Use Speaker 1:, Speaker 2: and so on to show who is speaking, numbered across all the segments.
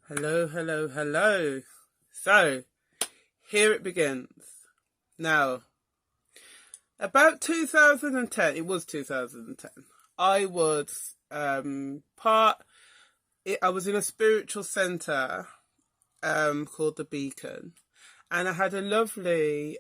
Speaker 1: Hello, hello, hello. So, here it begins. Now, about 2010, it was 2010, I was I was in a spiritual centre called The Beacon, and I had a lovely,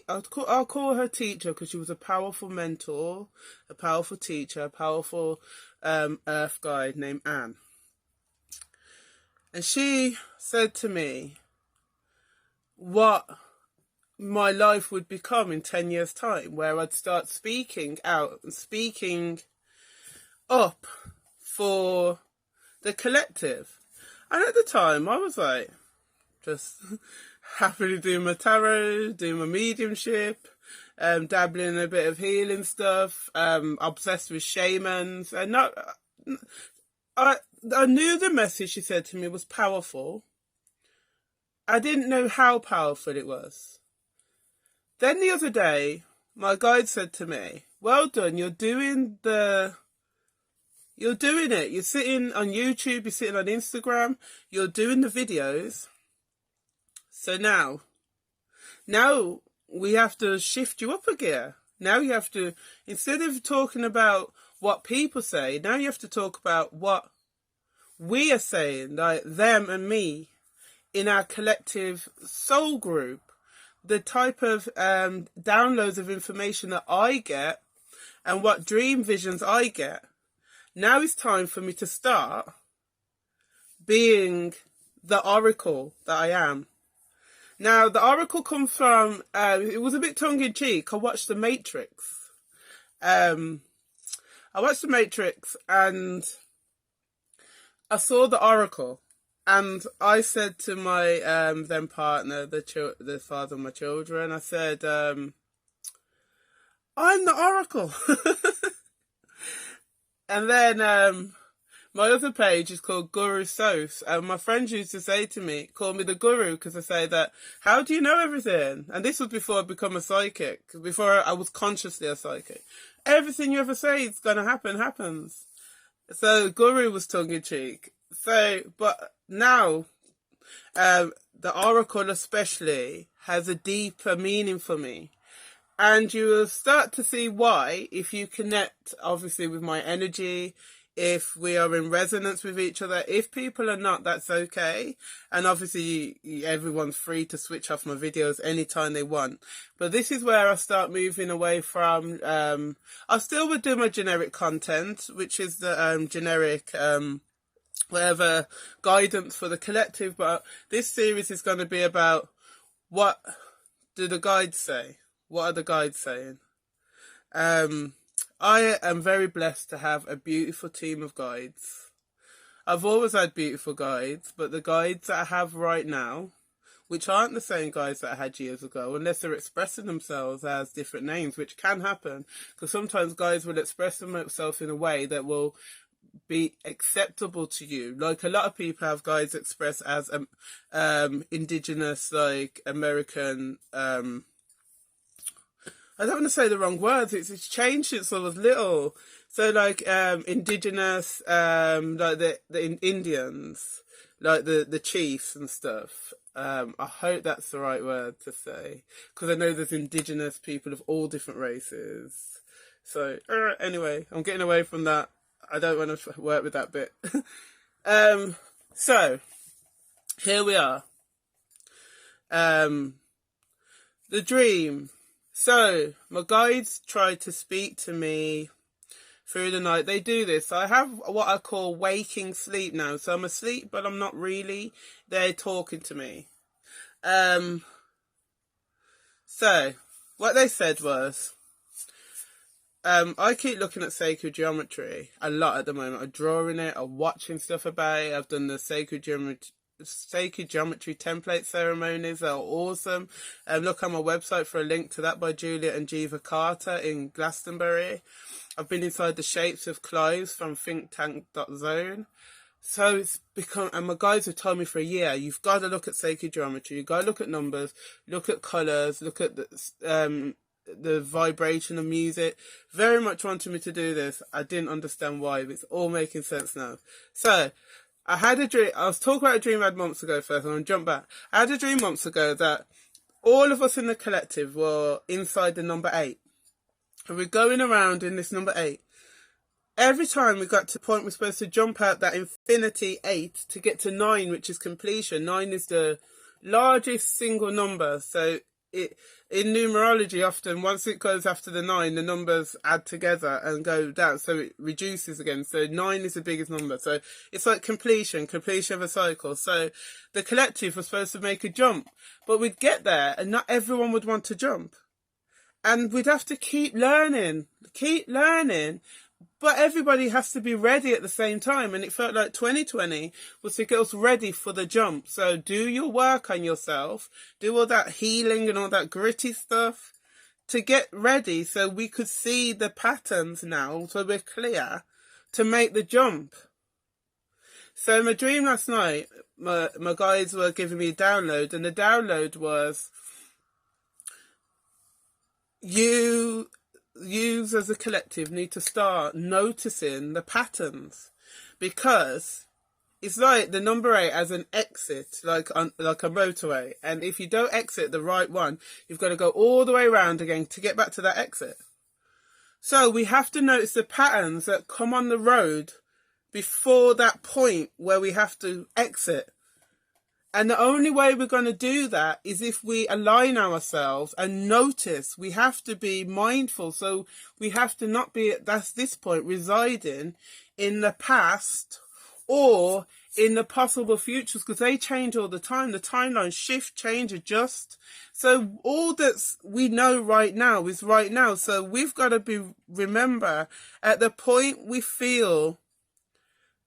Speaker 1: I'll call her teacher because she was a powerful mentor, a powerful teacher, a powerful earth guide named Anne. And she said to me what my life would become in 10 years' time, where I'd start speaking out and speaking up for the collective. And at the time, I was like, just happily doing my tarot, doing my mediumship, dabbling in a bit of healing stuff, obsessed with shamans. And I knew the message she said to me was powerful. I didn't know how powerful it was. Then the other day, my guide said to me, well done, you're doing it. You're sitting on YouTube, you're sitting on Instagram, you're doing the videos. So now we have to shift you up a gear. Now you have to, instead of talking about what people say, now you have to talk about what we are saying, like them and me, in our collective soul group. The type of downloads of information that I get and what dream visions I get. Now it's time for me to start being the oracle that I am. Now, the oracle comes from, it was a bit tongue-in-cheek. I watched The Matrix. I watched The Matrix and I saw the oracle. And I said to my then partner, the father of my children, I said, I'm the oracle. And then my other page is called Guru Sos. And my friends used to say to me, call me the guru, because I say that, how do you know everything? And this was before I become a psychic, before I was consciously a psychic. Everything you ever say is going to happen, happens. So guru was tongue-in-cheek. So, but now, the oracle especially has a deeper meaning for me. And you will start to see why, if you connect, obviously, with my energy, if we are in resonance with each other. If people are not, that's okay. And obviously, everyone's free to switch off my videos anytime they want. But this is where I start moving away from, I still would do my generic content, which is the generic whatever guidance for the collective, but this series is going to be about what do the guides say? What are the guides saying? I am very blessed to have a beautiful team of guides. I've always had beautiful guides, but the guides that I have right now, which aren't the same guides that I had years ago, unless they're expressing themselves as different names, which can happen, because sometimes guides will express themselves in a way that will be acceptable to you. Like a lot of people have guides expressed as indigenous, like American, I don't want to say the wrong words, it's changed since I was little. So like indigenous, like the Indians, like the chiefs and stuff. I hope that's the right word to say, because I know there's indigenous people of all different races. So anyway, I'm getting away from that. I don't want to work with that bit. So, here we are. The dream. So, my guides tried to speak to me through the night. They do this. I have what I call waking sleep now. So, I'm asleep, but I'm not really. They're talking to me. So, what they said was, I keep looking at sacred geometry a lot at the moment. I'm drawing it, I'm watching stuff about it. I've done the sacred geometry template ceremonies. They're awesome. Look on my website for a link to that by Julia and Jiva Carter in Glastonbury. I've been inside the shapes of Clives from thinktank.zone. So it's become, and my guides have told me for a year, you've got to look at sacred geometry, you've got to look at numbers, look at colours, look at the vibration of music. Very much wanted me to do this. I didn't understand why, but it's all making sense now. So I had a dream. I was talking about a dream I had months ago first. I'm going to jump back. I had a dream months ago that all of us in the collective were inside the number 8. And we're going around in this number 8. Every time we got to the point we're supposed to jump out that infinity 8 to get to 9, which is completion. 9 is the largest single number. So in numerology, often once it goes after the 9, the numbers add together and go down, so it reduces again. So 9 is the biggest number. So it's like completion of a cycle. So the collective was supposed to make a jump, but we'd get there and not everyone would want to jump, and we'd have to keep learning, but everybody has to be ready at the same time. And it felt like 2020 was to get us ready for the jump. So do your work on yourself, do all that healing and all that gritty stuff to get ready so we could see the patterns now, so we're clear to make the jump. So my dream last night, my guys were giving me a download, and the download was, you as a collective need to start noticing the patterns, because it's like the number 8 as an exit, like a motorway, and if you don't exit the right one, you've got to go all the way around again to get back to that exit. So we have to notice the patterns that come on the road before that point where we have to exit. And the only way we're going to do that is if we align ourselves and notice. We have to be mindful. So we have to not be at this point residing in the past or in the possible futures, because they change all the time. The timelines shift, change, adjust. So all that we know right now is right now. So we've got to remember at the point we feel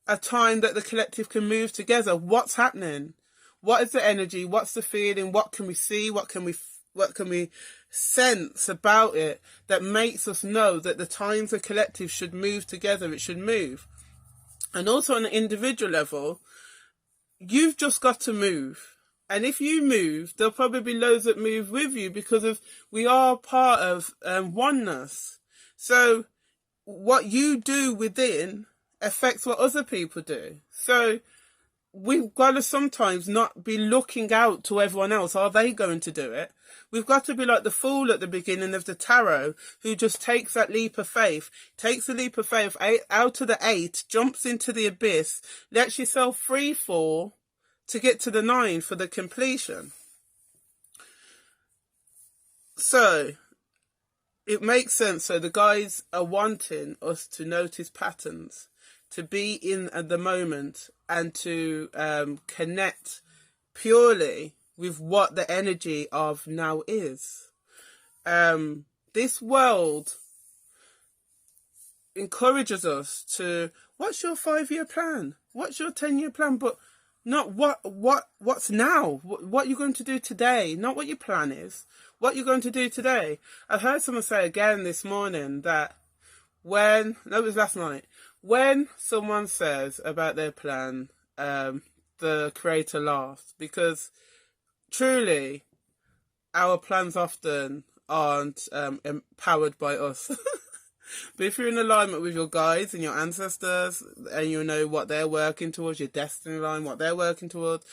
Speaker 1: a time that the collective can move together, what's happening? What is the energy? What's the feeling? What can we see? What can we sense about it that makes us know that the times the collective should move together? It should move. And also on an individual level, you've just got to move. And if you move, there'll probably be loads that move with you, because we are part of oneness. So what you do within affects what other people do. So we've got to sometimes not be looking out to everyone else. Are they going to do it? We've got to be like the fool at the beginning of the tarot, who just takes that leap of faith, out of the 8, jumps into the abyss, lets yourself free fall to get to the 9 for the completion. So it makes sense. So the guys are wanting us to notice patterns, to be in at the moment, and to connect purely with what the energy of now is. This world encourages us to, what's your 5-year plan? What's your 10-year plan? But not what's now, what you're going to do today, not what your plan is, what you're going to do today. I heard someone say again this morning that it was last night, when someone says about their plan, the creator laughs, because truly our plans often aren't empowered by us. But if you're in alignment with your guides and your ancestors, and you know what they're working towards, your destiny line, what they're working towards,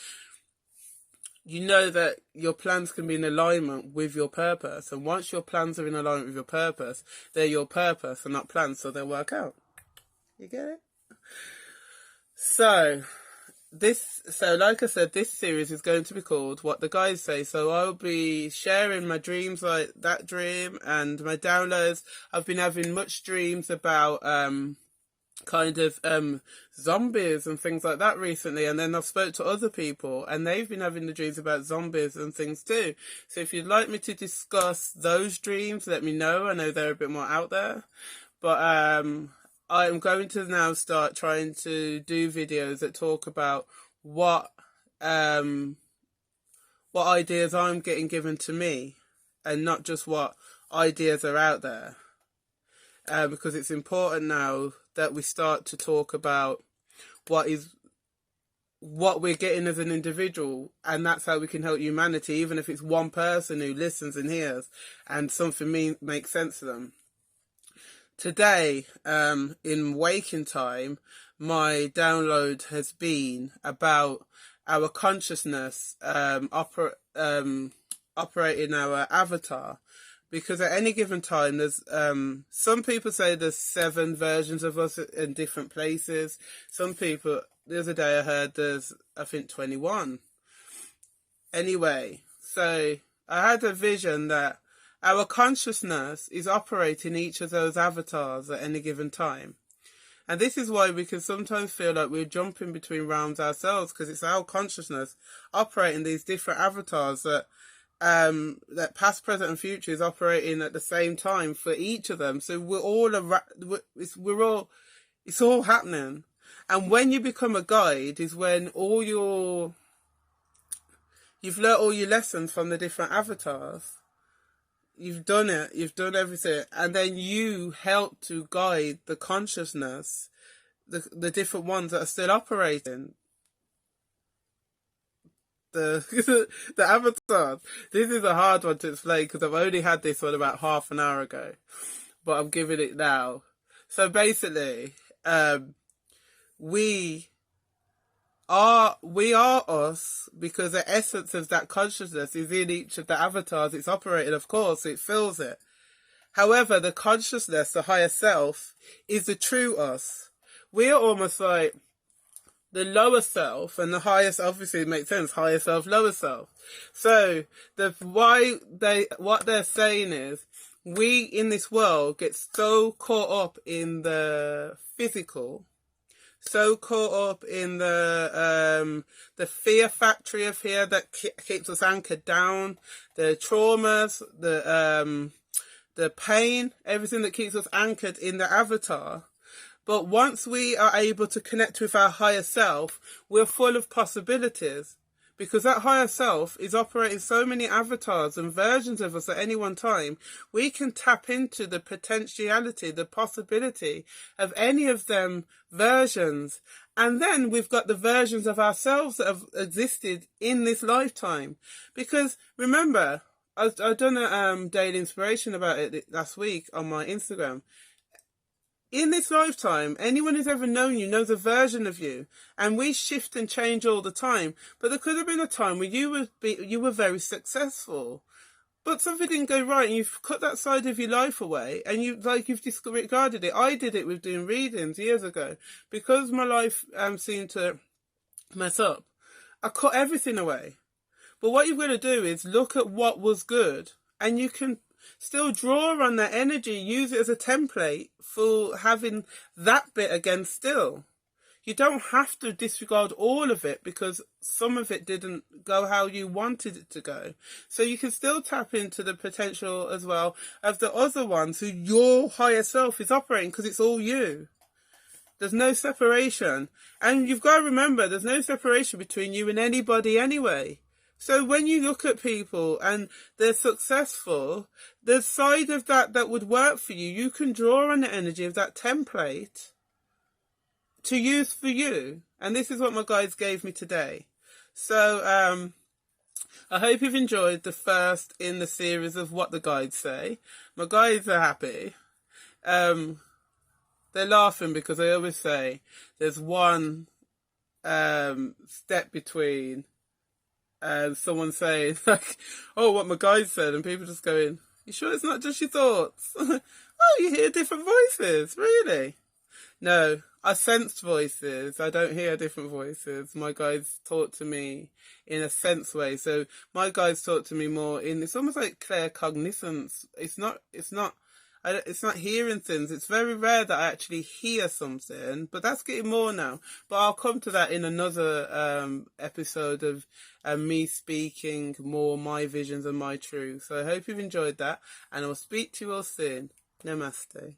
Speaker 1: you know that your plans can be in alignment with your purpose. And once your plans are in alignment with your purpose, they're your purpose and not plans, so they'll work out. You get it? So like I said, this series is going to be called What the Guides Say. So I'll be sharing my dreams, like that dream, and my downloads. I've been having much dreams about zombies and things like that recently, and then I've spoke to other people and they've been having the dreams about zombies and things too. So if you'd like me to discuss those dreams, let me know. I know they're a bit more out there, but I'm going to now start trying to do videos that talk about what ideas I'm getting given to me, and not just what ideas are out there. Because it's important now that we start to talk about what we're getting as an individual, and that's how we can help humanity, even if it's one person who listens and hears and something makes sense to them. Today, in waking time, my download has been about our consciousness operating our avatar. Because at any given time, there's some people say there's 7 versions of us in different places. Some people, the other day I heard there's, I think, 21. Anyway, so I had a vision that our consciousness is operating each of those avatars at any given time. And this is why we can sometimes feel like we're jumping between realms ourselves, because it's our consciousness operating these different avatars that past, present, and future is operating at the same time for each of them. So it's all happening. And when you become a guide is when you've learnt all your lessons from the different avatars. You've done it. You've done everything. And then you help to guide the consciousness, the different ones that are still operating. The avatars. This is a hard one to explain because I've only had this one about half an hour ago. But I'm giving it now. So basically, we are us because the essence of that consciousness is in each of the avatars it's operating, of course, it fills it. However, the consciousness, the higher self, is the true us. We're almost like the lower self, and the highest, obviously it makes sense, higher self, lower self. So what they're saying is, we in this world get so caught up in the physical, so caught up in the fear factory of here that keeps us anchored down, the traumas, the pain, everything that keeps us anchored in the avatar. But once we are able to connect with our higher self, we're full of possibilities. Because that higher self is operating so many avatars and versions of us at any one time, we can tap into the potentiality, the possibility of any of them versions. And then we've got the versions of ourselves that have existed in this lifetime. Because remember, I've done a daily inspiration about it last week on my Instagram. In this lifetime, anyone who's ever known you knows a version of you, and we shift and change all the time. But there could have been a time where you were very successful, but something didn't go right, and you've cut that side of your life away, and you've disregarded it. I did it with doing readings years ago because my life seemed to mess up. I cut everything away. But what you've got to do is look at what was good, and you can still draw on that energy, use it as a template for having that bit again still. You don't have to disregard all of it because some of it didn't go how you wanted it to go. So you can still tap into the potential as well of the other ones who your higher self is operating, because it's all you. There's no separation. And you've got to remember, there's no separation between you and anybody anyway. So when you look at people and they're successful, the side of that would work for you, you can draw on the energy of that template to use for you. And this is what my guides gave me today. So I hope you've enjoyed the first in the series of what the guides say. My guides are happy. They're laughing because I always say there's one step between someone saying, like, oh, what my guide said, and people just going, you sure it's not just your thoughts? Oh, you hear different voices, really? No, I sense voices. I don't hear different voices. My guides talk to me in a sense way. So my guides talk to me more it's almost like claircognizance. It's not hearing things. It's very rare that I actually hear something, but that's getting more now. But I'll come to that in another episode of me speaking more my visions and my truth. So I hope you've enjoyed that, and I'll speak to you all soon. Namaste.